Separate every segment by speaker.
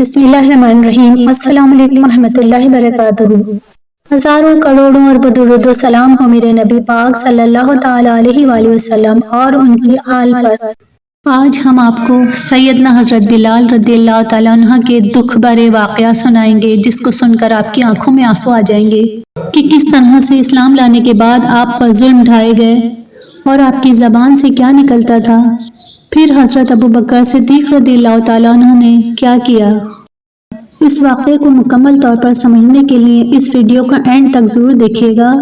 Speaker 1: بسم اللہ الرحمن الرحیم۔ السلام علیکم ورحمۃ اللہ وبرکاتہ۔ ہزاروں کروڑوں ارب درود و سلام ہو میرے نبی پاک صلی اللہ تعالی علیہ وآلہ وسلم اور ان کی آل پر۔ آج ہم آپ کو سیدنا حضرت بلال رضی اللہ تعالیٰ عنہ کے دکھ بھرے واقعہ سنائیں گے، جس کو سن کر آپ کی آنکھوں میں آنسو آ جائیں گے کہ کس طرح سے اسلام لانے کے بعد آپ پر ظلم ڈھائے گئے اور آپ کی زبان سے کیا نکلتا تھا، پھر حضرت ابوبکر صدیق رضی اللہ تعالیٰ عنہ نے کیا کیا۔ اس واقعے کو مکمل طور پر سمجھنے کے لیے اس ویڈیو کا اینڈ تک ضرور دیکھیے گا۔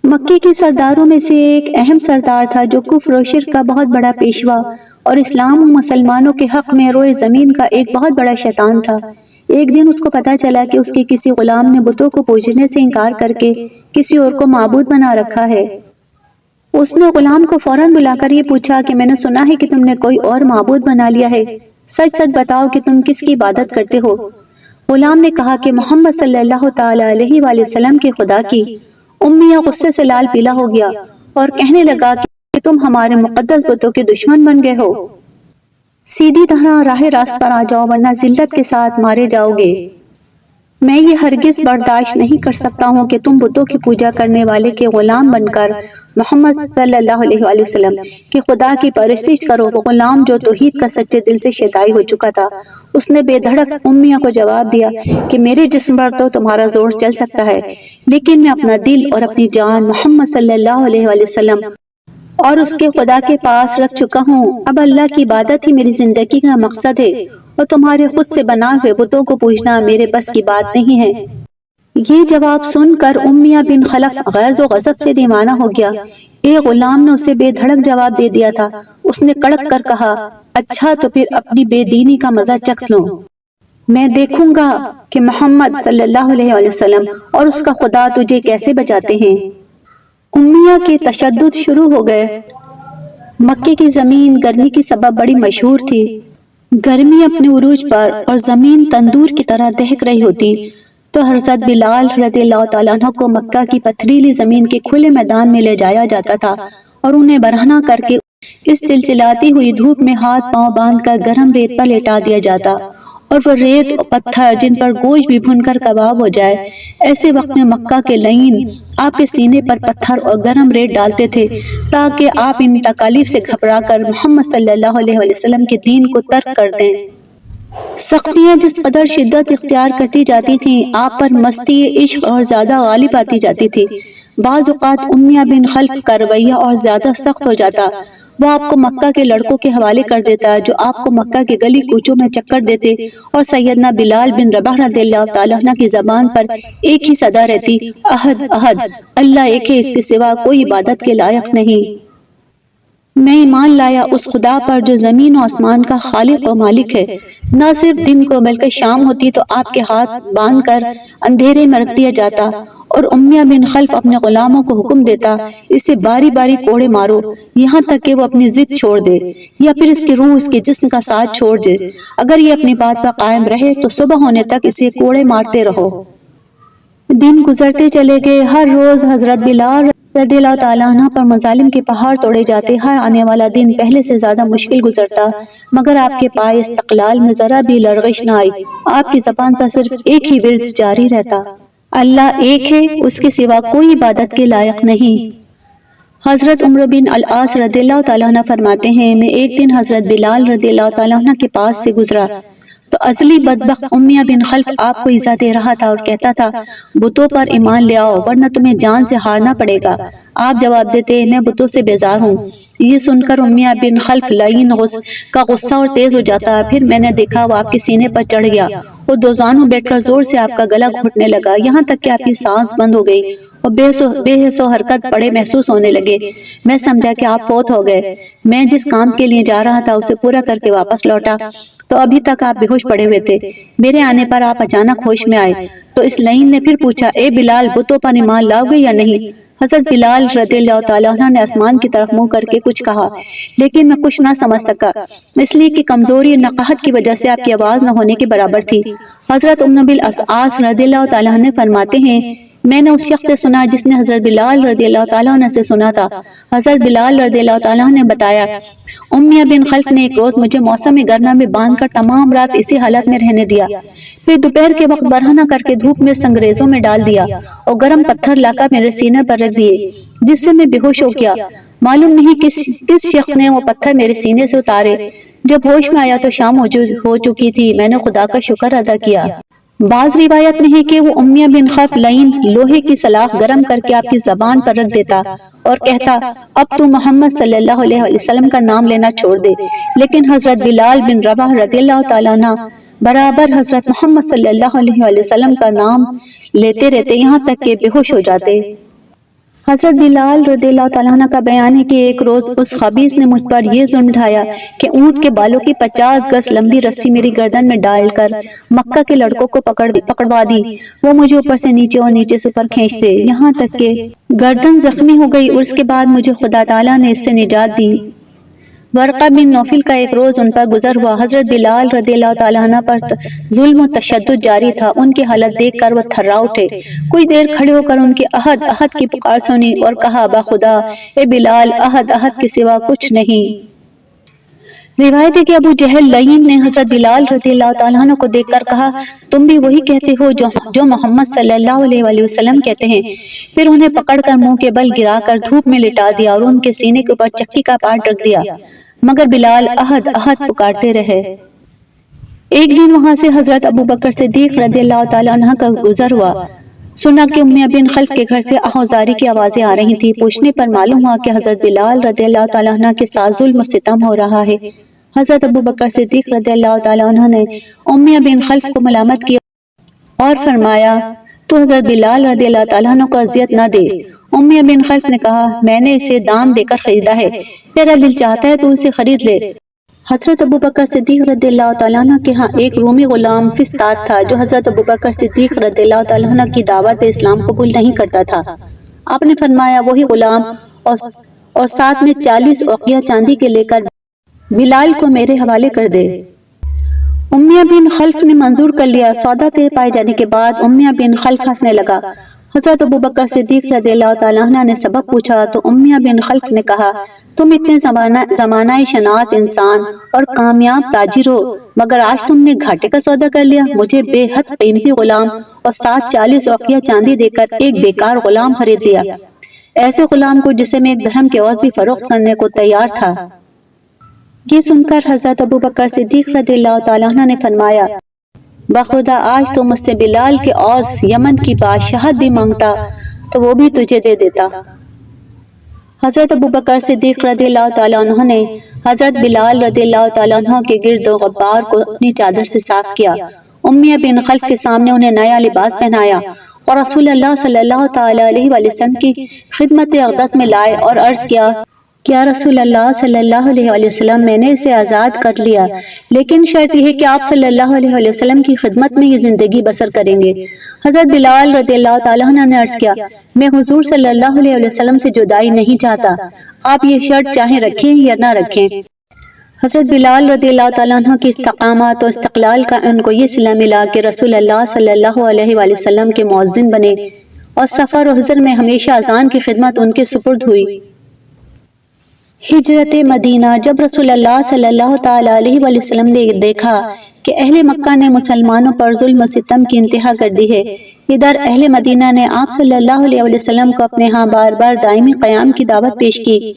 Speaker 1: مکے کے سرداروں میں سے ایک اہم سردار تھا جو کفر و شرک کا بہت بڑا پیشوا اور اسلام و مسلمانوں کے حق میں روئے زمین کا ایک بہت بڑا شیطان تھا۔ ایک دن اس کو پتا چلا کہ اس کے کسی غلام نے بتوں کو پوجنے سے انکار کر کے کسی اور کو معبود بنا رکھا ہے۔ اس نے غلام کو فوراً بلا کر یہ پوچھا کہ میں نے سنا ہے کہ تم نے کوئی اور معبود بنا لیا ہے، سچ سچ بتاؤ کہ تم کس کی عبادت کرتے ہو۔ غلام نے کہا کہ محمد صلی اللہ تعالی علیہ وآلہ وسلم کے خدا کی۔ امیہ غصے سے لال پیلا ہو گیا اور کہنے لگا کہ تم ہمارے مقدس بتوں کے دشمن بن گئے ہو، سیدھی طرح راہ راست پر آ جاؤ ورنہ ذلت کے ساتھ مارے جاؤ گے۔ میں یہ ہرگز برداشت نہیں کر سکتا ہوں کہ تم بتوں کی پوجا کرنے والے کے غلام بن کر محمد صلی اللہ علیہ وآلہ وسلم کے خدا کی پرستش کرو۔ غلام جو توحید کا سچے دل سے شیدائی ہو چکا تھا، اس نے بے دھڑک امیہ کو جواب دیا کہ میرے جسم پر تو تمہارا زور چل سکتا ہے، لیکن میں اپنا دل اور اپنی جان محمد صلی اللہ علیہ وآلہ وسلم اور اس کے خدا کے پاس رکھ چکا ہوں۔ اب اللہ کی عبادت ہی میری زندگی کا مقصد ہے اور تمہارے خود سے بنائے ہوئے بتوں کو پوجنا میرے بس کی بات نہیں ہے۔ یہ جواب سن کر امیہ بن خلف غیظ و غضب سے دیوانہ ہو گیا۔ ایک غلام نے اسے بے دھڑک جواب دے دیا تھا۔ اس نے کڑک کر کہا، اچھا تو پھر اپنی بے دینی کا مزہ چکھ لو، میں دیکھوں گا کہ محمد صلی اللہ علیہ وآلہ وسلم اور اس کا خدا تجھے کیسے بچاتے ہیں۔ امیہ کے تشدد شروع ہو گئے۔ مکے کی زمین گرمی کی سبب بڑی مشہور تھی۔ گرمی اپنے عروج پر اور زمین تندور کی طرح دہک رہی ہوتی تو حضرت بلال رضی اللہ تعالیٰ عنہ کو مکہ کی پتھریلی زمین کے کھلے میدان میں لے جایا جاتا تھا اور انہیں برہنہ کر کے اس چلچلاتی ہوئی دھوپ میں ہاتھ پاؤں باندھ کر گرم ریت پر لیٹا دیا جاتا، اور وہ ریت اور پتھر جن پر گوشت بھی بھن کر کباب ہو جائے، ایسے وقت میں مکہ کے لعین آپ کے سینے پر پتھر اور گرم ریت ڈالتے تھے تاکہ آپ ان تکالیف سے گھبرا کر محمد صلی اللہ علیہ وآلہ وسلم کے دین کو ترک کر دیں۔ سختیاں جس قدر شدت اختیار کرتی جاتی تھیں، آپ پر مستی عشق اور زیادہ غالب آتی جاتی تھی۔ بعض اوقات امیہ بن خلف کا رویہ اور زیادہ سخت ہو جاتا۔ وہ آپ کو مکہ کے لڑکوں کے حوالے کر دیتا جو آپ کو مکہ کے گلی کوچوں میں چکر دیتے، اور سیدنا بلال بن رباح رضی اللہ تعالیٰ عنہ کی زبان پر ایک ہی صدا رہتی، احد احد، اللہ ایک ہے، اس کے سوا کوئی عبادت کے لائق نہیں۔ میں ایمان لایا اس خدا پر جو زمین و آسمان کا خالق و مالک ہے۔ نہ صرف دن کو بلکہ شام ہوتی تو آپ کے ہاتھ باندھ کر اندھیرے میں رکھ دیا جاتا، اور امیہ بن خلف اپنے غلاموں کو حکم دیتا، اسے باری باری کوڑے مارو یہاں تک کہ وہ اپنی ضد چھوڑ دے، یا پھر اس کی روح اس کے جسم کا ساتھ چھوڑ دے۔ اگر یہ اپنی بات پر قائم رہے تو صبح ہونے تک اسے کوڑے مارتے رہو۔ دن گزرتے چلے گئے۔ ہر روز حضرت بلال رضی اللہ تعالیٰ عنہ پر مظالم کے پہاڑ توڑے جاتے۔ ہر آنے والا دن پہلے سے زیادہ مشکل گزرتا، مگر آپ کے پائے استقلال میں ذرا بھی لرزش نہ آئی۔ آپ کی زبان پر صرف ایک ہی ورد جاری رہتا، اللہ ایک ہے، اس کے سوا کوئی عبادت کے لائق نہیں۔ حضرت عمرو بن العاص رضی اللہ تعالیٰ عنہ فرماتے ہیں، میں ایک دن حضرت بلال رضی اللہ تعالیٰ عنہ کے پاس سے گزرا تو ازلی بدبخت امیہ بن خلف آپ کو ایذا دے رہا تھا اور کہتا تھا، بتوں پر ایمان لے آؤ ورنہ تمہیں جان سے ہارنا پڑے گا۔ آپ جواب دیتے، میں بتوں سے بیزار ہوں۔ یہ سن کر امیہ بن خلف لعین کا غصہ اور تیز ہو جاتا۔ پھر میں نے دیکھا وہ آپ کے سینے پر چڑھ گیا اور دوزانوں بیٹھ کر زور سے آپ کا گلا گھونٹنے لگا، یہاں تک کہ آپ کی سانس بند ہو گئی اور بے حس و حرکت پڑے محسوس ہونے لگے۔ میں سمجھا کہ آپ فوت ہو گئے۔ میں جس کام کے لیے جا رہا تھا اسے پورا کر کے واپس لوٹا تو ابھی تک آپ بے ہوش پڑے ہوئے تھے۔ میرے آنے پر آپ اچانک ہوش میں آئے تو اس لعین نے پھر پوچھا، اے بلال، بتوں پر ایمان لاؤ گے یا نہیں؟ حضرت بلال رضی اللہ تعالیٰ عنہ نے آسمان کی طرف منہ کر کے کچھ کہا، لیکن میں کچھ نہ سمجھ سکا، اس لیے کہ کمزوری اور نقاہت کی وجہ سے آپ کی آواز نہ ہونے کے برابر تھی۔ حضرت عمرو بن العاص رضی اللہ تعالیٰ عنہ فرماتے ہیں،
Speaker 2: میں نے اس شخص سے سنا جس نے حضرت بلال رضی اللہ تعالیٰ عنہ سے سنا تھا۔ حضرت بلال رضی اللہ تعالیٰ عنہ نے بتایا، امیہ بن خلف نے ایک روز مجھے موسم گرما میں باندھ کر تمام رات اسی حالت میں رہنے دیا، پھر دوپہر کے وقت برہنہ کر کے دھوپ میں سنگریزوں میں ڈال دیا اور گرم پتھر لا کر میرے سینے پر رکھ دیے، جس سے میں بے ہوش ہو گیا۔ معلوم نہیں کس شخص نے وہ پتھر میرے سینے سے اتارے۔ جب ہوش میں آیا تو شام ہو چکی تھی۔ میں نے خدا کا شکر ادا کیا۔ بعض روایت میں ہے کہ وہ امیہ بن خلف لعین لوہے کی سلاخ گرم کر کے آپ کی زبان پر رکھ دیتا اور کہتا، اب تو محمد صلی اللہ علیہ وسلم کا نام لینا چھوڑ دے، لیکن حضرت بلال بن رباح رضی اللہ تعالیٰ عنہ برابر حضرت محمد صلی اللہ علیہ وسلم کا نام لیتے رہتے یہاں تک کہ بے ہوش ہو جاتے۔ حضرت بلال رضی اللہ تعالیٰ عنہ کا بیان ہے کہ ایک روز اس خبیث نے مجھ پر یہ ظلم ڈھایا کہ اونٹ کے بالوں کی 50 گز لمبی رسی میری گردن میں ڈال کر مکہ کے لڑکوں کو پکڑوا دی۔ وہ مجھے اوپر سے نیچے اور نیچے سے اوپر کھینچتے یہاں تک کہ گردن زخمی ہو گئی، اور اس کے بعد مجھے خدا تعالیٰ نے اس سے نجات دی۔ ورقہ بن نوفل کا ایک روز ان پر گزر ہوا۔ حضرت بلال رضی اللہ تعالیٰ عنہ پر ظلم و تشدد جاری تھا۔ ان کی حالت دیکھ کر وہ تھرا اٹھے، کچھ دیر کھڑے ہو کر ان کی احد احد کی پکار سنی اور کہا، بخدا اے بلال، احد احد کے سوا کچھ نہیں۔ روایت ہے کہ ابو جہل لعین نے حضرت بلال رضی اللہ تعالیٰ عنہ کو دیکھ کر کہا، تم بھی وہی کہتے ہو جو محمد صلی اللہ علیہ وسلم کہتے ہیں۔ پھر انہیں پکڑ کر منہ کے بل گرا کر دھوپ میں لٹا دیا اور ان کے سینے کے اوپر چکی کا پاٹ رکھ دیا، مگر بلال احد احد پکارتے رہے۔ ایک دن وہاں سے حضرت ابو بکر صدیق رضی اللہ تعالیٰ عنہ کا گزر ہوا۔ سنا کہ امیہ بن خلف کے گھر سے آہوازاری کی آوازیں آ رہی تھی۔ پوچھنے پر معلوم ہوا کہ حضرت بلال رضی اللہ تعالیٰ عنہ کے ساتھ ظلم و ستم ہو رہا ہے۔ حضرت ابو بکر صدیق رضی اللہ تعالیٰ عنہ نے امیہ بن خلف کو ملامت کیا اور فرمایا، تو حضرت بلال رضی اللہ تعالیٰ عنہ کو اذیت نہ دے۔ امیہ بن خلف نے کہا، میں نے اسے دام دے کر خریدا ہے، تیرا دل چاہتا ہے تو اسے خرید لے۔ حضرت ابو بکر صدیق رضی اللہ تعالیٰ عنہ کے ہاں ایک رومی غلام فسطاط تھا جو حضرت ابو بکر صدیق رضی اللہ تعالیٰ عنہ کی دعوت اسلام قبول نہیں کرتا تھا۔ آپ نے فرمایا، وہی غلام اور ساتھ میں 40 اوقیہ چاندی کے لے کر بلال کو میرے حوالے کر دے۔ امیہ بن خلف نے منظور کر لیا۔ سودا طے پائے جانے کے بعد امیہ بن خلف ہنسنے لگا۔ حضرت ابو بکر صدیق رضی اللہ تعالیٰ عنہ نے سبب پوچھا تو امیہ بن خلف نے کہا، تم اتنے زمانہ شناس انسان اور کامیاب تاجر ہو، مگر آج تم نے گھاٹے کا سودا کر لیا۔ مجھے بے حد قیمتی غلام اور ساتھ 40 اوقیہ چاندی دے کر ایک بیکار غلام خرید لیا، ایسے غلام کو جسے میں ایک درہم کے عوض بھی فروخت کرنے کو تیار تھا۔ یہ سن کر حضرت ابو بکر صدیق رضی اللہ تعالیٰ عنہ نے فرمایا، بخدا آج تو مجھ سے بلال کے عوض یمن کی بادشاہت بھی مانگتا تو وہ بھی تجھے دے دیتا۔ حضرت ابو بکر صدیق رضی اللہ تعالیٰ عنہ نے حضرت بلال رضی اللہ تعالیٰ عنہ کے گرد و غبار کو اپنی چادر سے صاف کیا، امیہ بن خلف کے سامنے انہیں نیا لباس پہنایا اور رسول اللہ صلی اللہ تعالیٰ علیہ وسلم کی خدمت اقدس میں لائے اور عرض کیا، کیا رسول اللہ صلی اللہ علیہ وسلم، میں نے اسے آزاد کر لیا، لیکن شرط یہ ہے کہ آپ صلی اللہ علیہ وسلم کی خدمت میں یہ زندگی بسر کریں گے۔ حضرت بلال رضی اللہ تعالیٰ عنہ نے عرض کیا، میں حضور صلی اللہ علیہ وسلم سے جدائی نہیں چاہتا، آپ یہ شرط چاہیں رکھیں یا نہ رکھیں۔ حضرت بلال رضی اللہ تعالیٰ عنہ کی استقامت و استقلال کا ان کو یہ صلہ ملا کہ رسول اللہ صلی اللہ علیہ وسلم کے مؤذن بنے اور سفر و حضر میں ہمیشہ اذان کی خدمت ان کے سپرد ہوئی۔ ہجرت مدینہ۔ جب رسول اللہ صلی اللہ تعالیٰ علیہ وسلم نے دیکھا کہ اہل مکہ نے مسلمانوں پر ظلم و ستم کی انتہا کر دی ہے، ادھر اہل مدینہ نے آپ صلی اللہ علیہ وسلم کو اپنے ہاں بار بار دائمی قیام کی دعوت پیش کی،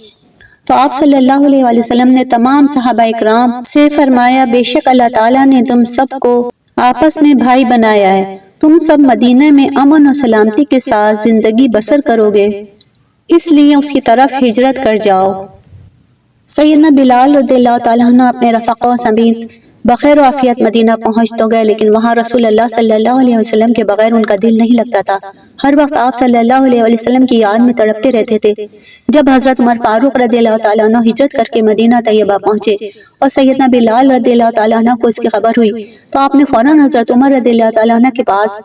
Speaker 2: تو آپ صلی اللہ علیہ وسلم نے تمام صحابہ اکرام سے فرمایا، بے شک اللہ تعالیٰ نے تم سب کو آپس میں بھائی بنایا ہے، تم سب مدینہ میں امن و سلامتی کے ساتھ زندگی بسر کرو گے، اس لیے اس کی طرف ہجرت کر جاؤ۔ سیدنا بلال رضی اللہ تعالیٰ عنہ اپنے رفقوں سمیت بخیر و عافیت مدینہ پہنچ تو گئے، لیکن وہاں رسول اللہ صلی اللہ علیہ وسلم کے بغیر ان کا دل نہیں لگتا تھا۔ ہر وقت آپ صلی اللہ علیہ وسلم کی یاد میں تڑپتے رہتے تھے۔ جب حضرت عمر فاروق رضی اللہ تعالیٰ عنہ ہجرت کر کے مدینہ طیبہ پہنچے اور سیدنا بلال رضی اللہ تعالیٰ عنہ کو اس کی خبر ہوئی تو آپ نے فوراً حضرت عمر رضی اللہ تعالیٰ عنہ کے پاس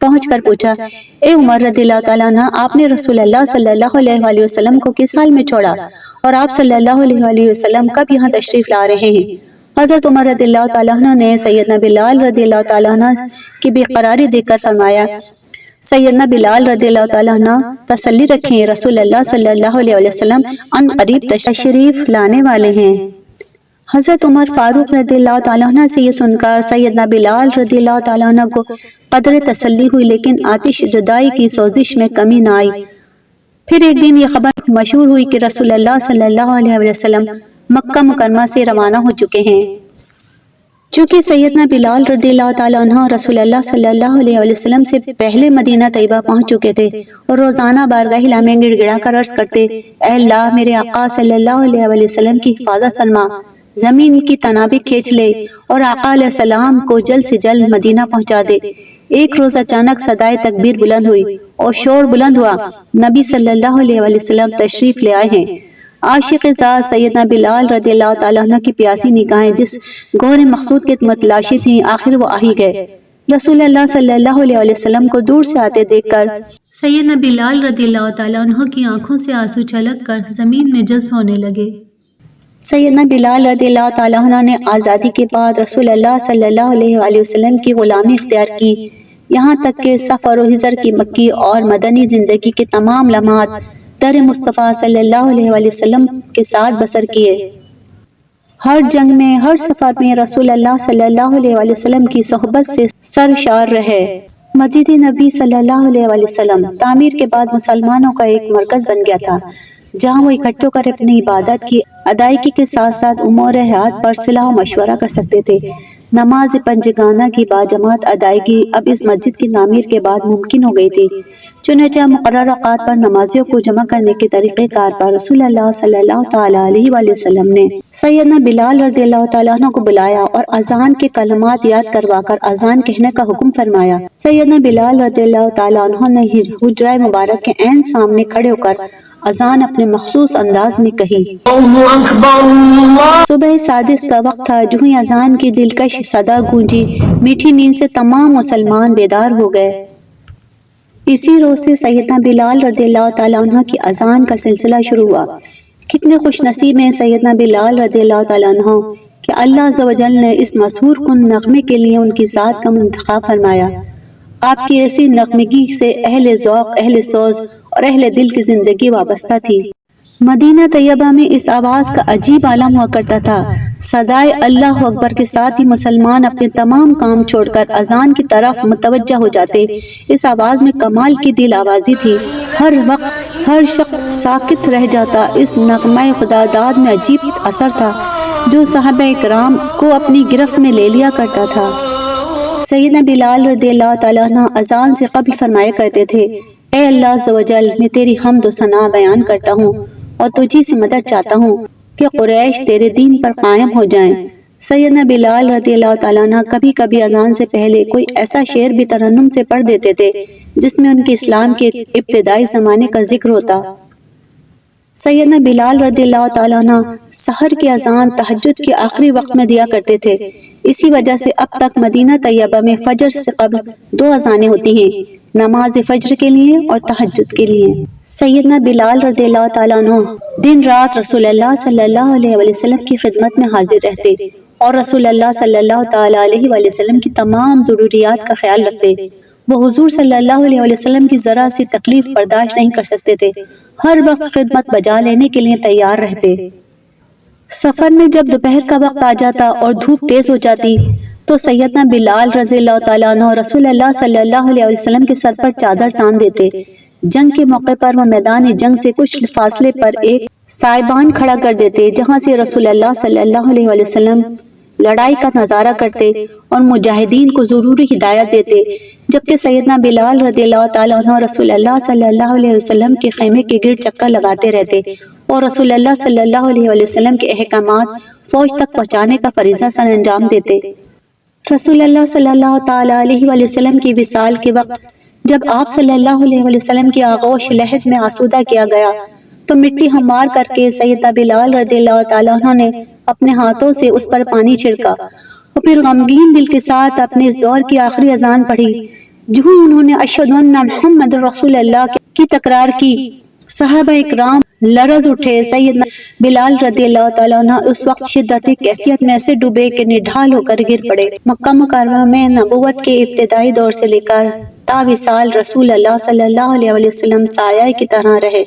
Speaker 2: پہنچ کر پوچھا، اے عمر رضی اللہ تعالیٰ عنہ، آپ نے رسول اللہ صلی اللہ علیہ وسلم کو کس حال میں چھوڑا اور آپ صلی اللہ علیہ وسلم کب یہاں تشریف لا رہے ہیں؟ حضرت عمر رضی اللہ تعالیٰ عنہ نے سیدنا بلال رضی اللہ تعالیٰ عنہ کی بے قراری دیکھ کر فرمایا، سیدنا بلال رضی اللہ تعالیٰ عنہ تسلی رکھیں، رسول اللہ صلی اللہ علیہ وسلم ان قریب تشریف لانے والے ہیں۔ حضرت عمر فاروق رضی اللہ تعالیٰ عنہ سے یہ سن کر سیدنا بلال رضی اللہ تعالیٰ عنہ کو قدر تسلی ہوئی، لیکن آتش جدائی کی سوزش میں کمی نہ آئی۔ پھر ایک دن یہ خبر مشہور ہوئی کہ رسول اللہ صلی اللہ علیہ وسلم مکہ مکرمہ سے روانہ ہو چکے ہیں۔ چونکہ سیدنا بلال رضی اللہ تعالیٰ عنہ رسول اللہ صلی اللہ علیہ وسلم سے پہلے مدینہ طیبہ پہنچ چکے تھے اور روزانہ بارگاہ الہی میں گڑ گڑا کر عرض کرتے، اے اللہ میرے آقا صلی اللہ علیہ وسلم کی حفاظت فرما، زمین کی تنابیں کھینچ لے اور آقا علیہ السلام کو جلد سے جلد مدینہ پہنچا دے۔ ایک روز اچانک صدائے تکبیر بلند ہوئی اور شور بلند ہوا، نبی صلی اللہ علیہ وسلم تشریف لے آئے ہیں۔ عاشق ذات سیدنا بلال رضی اللہ تعالیٰ عنہ کی پیاسی نگاہیں جس گوہر مقصود کے متلاشی تھیں، آخر وہ آ ہی گئے۔ رسول اللہ صلی اللہ علیہ وسلم کو دور سے آتے دیکھ کر
Speaker 1: سیدنا بلال رضی اللہ تعالیٰ عنہ کی آنکھوں سے آنسو چھلک کر زمین میں جذب ہونے لگے۔
Speaker 2: سیدنا بلال رضی اللہ تعالیٰ عنہ نے آزادی کے بعد رسول اللہ صلی اللہ علیہ وسلم کی غلامی اختیار کی، یہاں تک کہ سفر و ہجر کی مکی اور مدنی زندگی کے تمام لمحات در مصطفیٰ صلی اللہ علیہ وسلم کے ساتھ بسر کیے۔ ہر جنگ میں، ہر سفر میں رسول اللہ صلی اللہ علیہ وسلم کی صحبت سے سرشار رہے۔ مسجد نبی صلی اللہ علیہ وسلم تعمیر کے بعد مسلمانوں کا ایک مرکز بن گیا تھا، جہاں وہ اکٹھے ہو کر اپنی عبادت کی ادائیگی کے ساتھ ساتھ امور حیات پر صلاح و مشورہ کر سکتے تھے۔ نماز پنجگانہ کی باجماعت ادائیگی اب اس مسجد کی تعمیر کے بعد ممکن ہو گئی تھی، چنانچہ مقررہ اوقات پر نمازیوں کو جمع کرنے کے طریقہ کار پر رسول اللہ صلی اللہ تعالیٰ علیہ وسلم نے سیدنا بلال رضی اللہ تعالیٰ عنہ کو بلایا اور اذان کے کلمات یاد کروا کر اذان کہنے کا حکم فرمایا۔ سیدنا بلال رضی اللہ تعالیٰ عنہ نے حجرہ مبارک کے عین سامنے کھڑے ہو کر اذان اپنے مخصوص انداز میں کہی۔ صبح صادق کا وقت تھا، جو ہی اذان کی دلکش صدا گونجی، میٹھی نیند سے تمام مسلمان بیدار ہو گئے۔ اسی روز سے سیدنا بلال رضی اللہ تعالیٰ عنہ کی اذان کا سلسلہ شروع ہوا۔ کتنے خوش نصیب ہیں سیدنا بلال رضی اللہ تعالیٰ عنہ کہ اللہ عز و جل نے اس مسحور کن نغمے کے لیے ان کی ذات کا منتخب فرمایا۔ آپ کی ایسی نغمگی سے اہل ذوق، اہل سوز اور اہل دل کی زندگی وابستہ تھی۔ مدینہ طیبہ میں اس آواز کا عجیب عالم ہوا کرتا تھا۔ صدائے اللہ اکبر کے ساتھ ہی مسلمان اپنے تمام کام چھوڑ کر اذان کی طرف متوجہ ہو جاتے۔ اس آواز میں کمال کی دل آوازی تھی، ہر وقت ہر شخص ساکت رہ جاتا۔ اس نغمہ خدا داد میں عجیب اثر تھا جو صحابہ کرام کو اپنی گرفت میں لے لیا کرتا تھا۔ سیدنا بلال رضی اللہ تعالیٰ عنہ اذان سے قبل فرمایا کرتے تھے، اے اللہ عز و جل، میں تیری حمد و ثنا بیان کرتا ہوں اور تجھی سے مدد چاہتا ہوں کہ قریش تیرے دین پر قائم ہو جائیں۔ سیدنا بلال رضی اللہ تعالیٰ عنہ کبھی کبھی اذان سے پہلے کوئی ایسا شعر بھی ترنم سے پڑھ دیتے تھے جس میں ان کے اسلام کے ابتدائی زمانے کا ذکر ہوتا۔ سیدنا بلال رضی اللہ تعالیٰ عنہ سحر کی اذان تہجد کے آخری وقت میں دیا کرتے تھے۔ اسی وجہ سے اب تک مدینہ طیبہ میں فجر سے قبل 2 اذانیں ہوتی ہیں، نماز فجر کے لیے اور تہجد کے لیے۔ سیدنا بلال رضی اللہ تعالیٰ عنہ دن رات رسول اللہ صلی اللہ علیہ وسلم کی خدمت میں حاضر رہتے اور رسول اللہ صلی اللہ تعالیٰ علیہ وسلم کی تمام ضروریات کا خیال رکھتے۔ وہ حضور صلی اللہ علیہ وسلم کی ذرا سی تکلیف برداشت نہیں کر سکتے تھے، ہر وقت خدمت بجا لینے کے لیے تیار رہتے۔ سفر میں جب دوپہر کا وقت آ جاتا اور دھوپ تیز ہو جاتی تو سیدنا بلال رضی اللہ تعالیٰ عنہ رسول اللہ صلی اللہ علیہ وسلم کے سر پر چادر تان دیتے۔ جنگ کے موقع پر وہ میدان جنگ سے کچھ فاصلے پر ایک سائبان کھڑا کر دیتے، جہاں سے رسول اللہ صلی اللہ علیہ وسلم لڑائی کا نظارہ کرتے اور مجاہدین کو ضروری ہدایت دیتے، جبکہ سیدنا بلال رضی اللہ تعالیٰ عنہ رسول اللہ صلی اللہ علیہ وسلم کے خیمے کے گرد چکر لگاتے رہتے اور رسول اللہ صلی اللہ علیہ وسلم کے احکامات فوج تک پہنچانے کا فریضہ سر انجام دیتے۔ رسول اللہ صلی اللہ تعالیٰ علیہ وسلم کی وصال کے وقت جب آپ صلی اللہ علیہ وسلم کی آغوش لحد میں آسودہ کیا گیا تو مٹی ہموار کر کے سیدنا بلال رضی اللہ تعالیٰ عنہ نے اپنے ہاتھوں سے اس پر پانی چھڑکا اور پھر غمگین دل کے ساتھ اپنے اس دور کی آخری اذان پڑھی۔ جو ہی انہوں نے اشہد ان محمد رسول اللہ کی تکرار کی، صحابہ اکرام لرز اٹھے۔ سیدنا بلال رضی اللہ تعالیٰ عنہ اس وقت شدت کیفیت میں ایسے ڈوبے کہ نڈھال ہو کر گر پڑے۔ مکہ مکرمہ میں نبوت کے ابتدائی دور سے لے کر تا وصال رسول اللہ صلی اللہ علیہ وسلم سایہ کی طرح رہے۔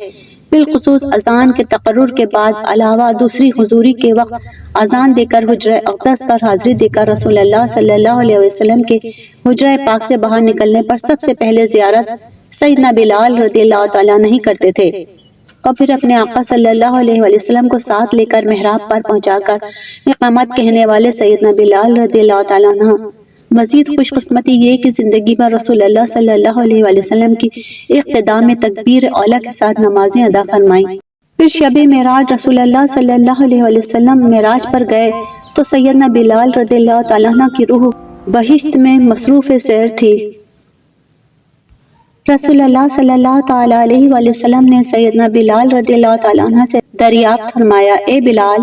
Speaker 2: بالخصوص اذان کے تقرر کے بعد علاوہ دوسری حضوری کے وقت اذان دے کر حجرہ اقدس پر حاضری دے کر رسول اللہ صلی اللہ علیہ وسلم کے حجرہ پاک سے باہر نکلنے پر سب سے پہلے زیارت سیدنا بلال رضی اللہ تعالیٰ نہیں کرتے تھے، اور پھر اپنے آقا صلی اللہ علیہ وسلم کو ساتھ لے کر محراب پر پہنچا کر اقامت کہنے والے سیدنا بلال رضی اللہ تعالیٰ عنہ۔ مزید خوش قسمتی یہ کہ زندگی میں رسول اللہ صلی اللہ علیہ وسلم کی اقتداء میں تکبیر اولیٰ کے ساتھ نمازیں ادا فرمائیں۔ پھر شب معراج رسول اللہ صلی اللہ علیہ وسلم معراج پر گئے تو سیدنا بلال رضی اللہ تعالیٰ عنہ کی روح بہشت میں مصروف سیر تھی۔ رسول اللہ صلی اللہ تعالیٰ علیہ وسلم نے سیدنا بلال رضی اللہ تعالیٰ عنہ سے دریافت فرمایا، اے بلال،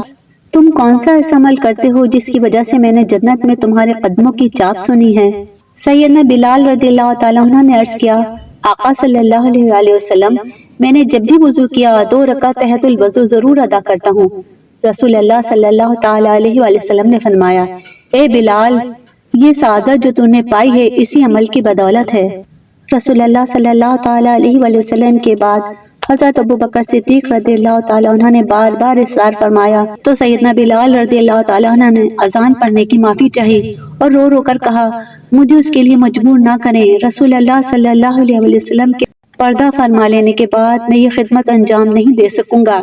Speaker 2: تم کون سا ایسا عمل کرتے ہو جس کی وجہ سے میں نے جنت میں تمہارے قدموں کی چاپ سنی ہے؟ سیدنا بلال رضی اللہ تعالیٰ عنہ نے عرض کیا، آقا صلی اللہ علیہ وسلم، میں نے جب بھی وضو کیا 2 رکعت تحت الوضو ضرور ادا کرتا ہوں۔ رسول اللہ صلی اللہ تعالیٰ علیہ وسلم نے فرمایا، اے بلال، یہ سعادت جو تم نے پائی ہے اسی عمل کی بدولت ہے۔ رسول اللہ صلی اللہ تعالیٰ علیہ وسلم کے بعد حضرت ابوبکر صدیق رضی اللہ تعالیٰ عنہ نے بار بار اصرار فرمایا تو سیدنا بلال رضی اللہ تعالیٰ عنہ نے اذان پڑھنے کی معافی چاہی اور رو رو کر کہا، مجھے اس کے لیے مجبور نہ کریں۔ رسول اللہ صلی اللہ علیہ وسلم کے پردہ فرما لینے کے بعد میں یہ خدمت انجام نہیں دے سکوں گا،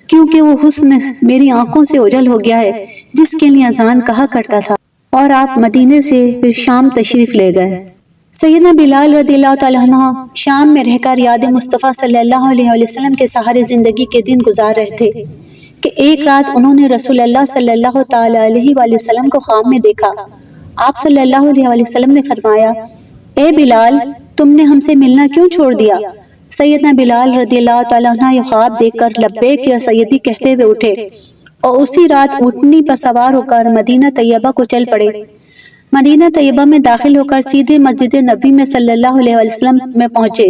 Speaker 2: کیونکہ وہ حسن میری آنکھوں سے اوجھل ہو گیا ہے جس کے لیے اذان کہا کرتا تھا۔ اور آپ مدینے سے پھر شام تشریف لے گئے۔ سیدنا بلال رضی اللہ تعالیٰ عنہ شام میں رہ کر یاد مصطفیٰ صلی اللہ علیہ وسلم کے سہارے زندگی کے دن گزار رہے تھے کہ ایک رات انہوں نے رسول اللہ صلی اللہ تعالیٰ علیہ وسلم کو خواب میں دیکھا۔ آپ صلی اللہ علیہ وسلم نے فرمایا، اے بلال، تم نے ہم سے ملنا کیوں چھوڑ دیا؟ سیدنا بلال رضی اللہ تعالیٰ عنہ یہ خواب دیکھ کر لبیک یا سیدی کہتے ہوئے اٹھے اور اسی رات اونٹنی پر سوار ہو کر مدینہ طیبہ کو چل پڑے۔ مدینہ طیبہ میں داخل ہو کر سیدھے مسجد نبوی میں صلی اللہ علیہ وسلم میں پہنچے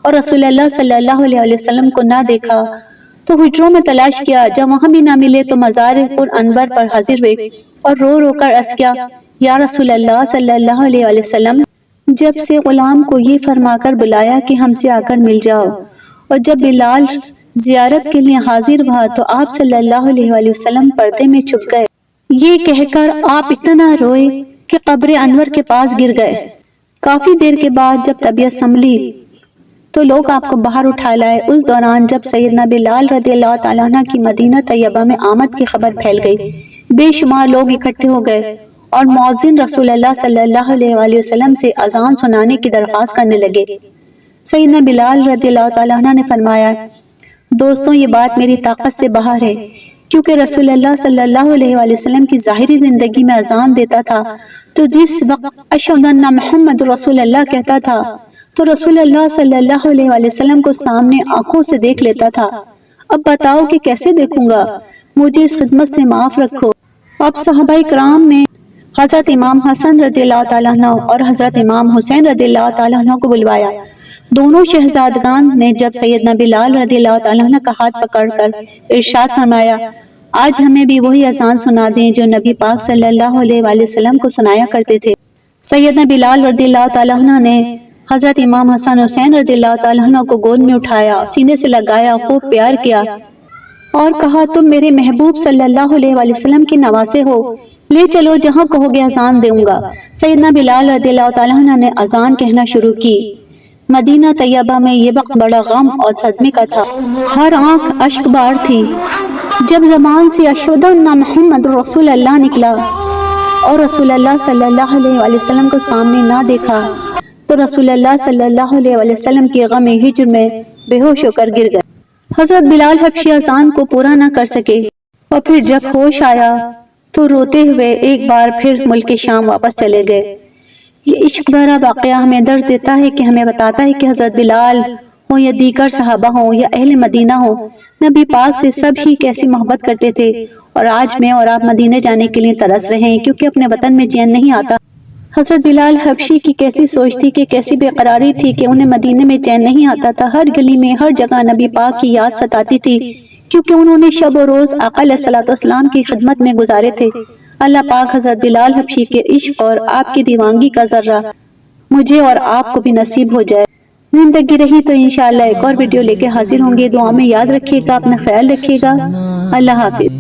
Speaker 2: اور رسول اللہ صلی اللہ علیہ وسلم کو نہ دیکھا تو حجروں میں تلاش کیا۔ جب وہاں بھی نہ ملے تو مزار پر انور پر حاضر ہوئے اور رو رو کر عرض کیا، یا رسول اللہ صلی اللہ علیہ وسلم، جب سے غلام کو یہ فرما کر بلایا کہ ہم سے آ کر مل جاؤ، اور جب بلال زیارت کے لیے حاضر ہوا تو آپ صلی اللہ علیہ وسلم پردے میں چھپ گئے۔ یہ کہہ کر آپ اتنا روئے کہ قبر انور کے پاس گر گئے۔ کافی دیر کے بعد جب طبیعت سنبھلی تو لوگ آپ کو باہر اٹھا لائے۔ اس دوران جب سیدنا بلال رضی اللہ تعالیٰ عنہ کی مدینہ طیبہ میں آمد کی خبر پھیل گئی، بے شمار لوگ اکٹھے ہو گئے اور مؤذن رسول اللہ صلی اللہ علیہ وسلم سے اذان سنانے کی درخواست کرنے لگے۔ سیدنا بلال رضی اللہ تعالیٰ عنہ نے فرمایا، دوستوں، یہ بات میری طاقت سے باہر ہے، کیونکہ رسول اللہ صلی اللہ علیہ وسلم کی ظاہری زندگی میں اذان دیتا تھا تو جس وقت اشہد ان محمد رسول اللہ کہتا تھا تو رسول اللہ صلی اللہ علیہ وسلم کو سامنے آنکھوں سے دیکھ لیتا تھا۔ اب بتاؤ کہ کیسے دیکھوں گا؟ مجھے اس خدمت سے معاف رکھو۔ اب صحابہ کرام نے حضرت امام حسن رضی اللہ تعالیٰ عنہ اور حضرت امام حسین رضی اللہ تعالیٰ عنہ کو بلوایا۔ دونوں شہزادگان نے جب سیدنا بلال رضی اللہ تعالیٰ عنہ کا ہاتھ پکڑ کر ارشاد فرمایا، آج ہمیں بھی وہی اذان سنا دیں جو نبی پاک صلی اللہ علیہ وسلم کو سنایا کرتے تھے۔ سیدنا بلال رضی اللہ تعالیٰ عنہ نے حضرت امام حسن حسین رضی اللہ تعالیٰ عنہ کو گود میں اٹھایا، سینے سے لگایا، خوب پیار کیا اور کہا، تم میرے محبوب صلی اللہ علیہ وسلم کے نواسے ہو، لے چلو جہاں کہو گے اذان دوں گا۔ سیدنا بلال رضی اللہ تعالیٰ عنہ نے اذان کہنا شروع کی۔ مدینہ طیبہ میں یہ وقت بڑا غم اور صدمے کا تھا، ہر آنکھ اشک بار تھی۔ جب زبان سے اشہد ان محمد رسول اللہ نکلا اور رسول اللہ صلی اللہ علیہ وسلم کو سامنے نہ دیکھا تو رسول اللہ صلی اللہ علیہ وسلم کی غم ہجر میں بے ہوش ہو کر گر گئے۔ حضرت بلال حبشی اذان کو پورا نہ کر سکے اور پھر جب ہوش آیا تو روتے ہوئے ایک بار پھر ملک شام واپس چلے گئے۔ یہ عشق بھرا واقعہ ہمیں درس دیتا ہے کہ ہمیں بتاتا ہے کہ حضرت بلال ہوں یا دیگر صحابہ ہوں یا اہل مدینہ ہوں، نبی پاک سے سب ہی کیسی محبت کرتے تھے، اور آج میں اور آپ مدینہ جانے کے لیے ترس رہے ہیں کیونکہ اپنے وطن میں چین نہیں آتا۔ حضرت بلال حبشی کی کیسی سوچ تھی کہ کیسی بے قراری تھی کہ انہیں مدینے میں چین نہیں آتا تھا۔ ہر گلی میں ہر جگہ نبی پاک کی یاد ستاتی تھی کیونکہ انہوں نے شب و روز آقا علیہ الصلوۃ والسلام کی خدمت میں گزارے تھے۔ اللہ پاک حضرت بلال حبشی کے عشق اور آپ کی دیوانگی کا ذرہ مجھے اور آپ کو بھی نصیب ہو جائے۔ زندگی رہی تو انشاءاللہ ایک اور ویڈیو لے کے حاضر ہوں گے۔ دعا میں یاد رکھیے گا، اپنا خیال رکھیے گا۔ اللہ حافظ۔